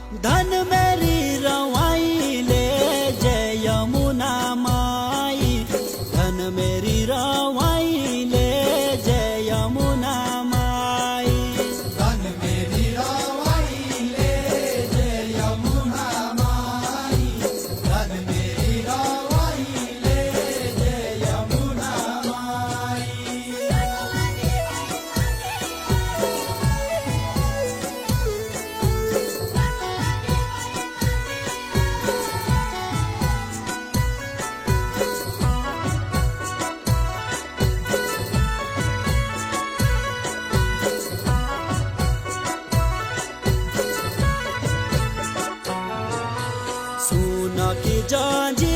धन मेरी रवाई ले जय यमुना माई, धन मेरी रवाई ले जय यमुना माई, धन मेरी रवाई ले जय यमुना माई, धन मेरी रवाई ले जय यमुना माई। सोना की जांजी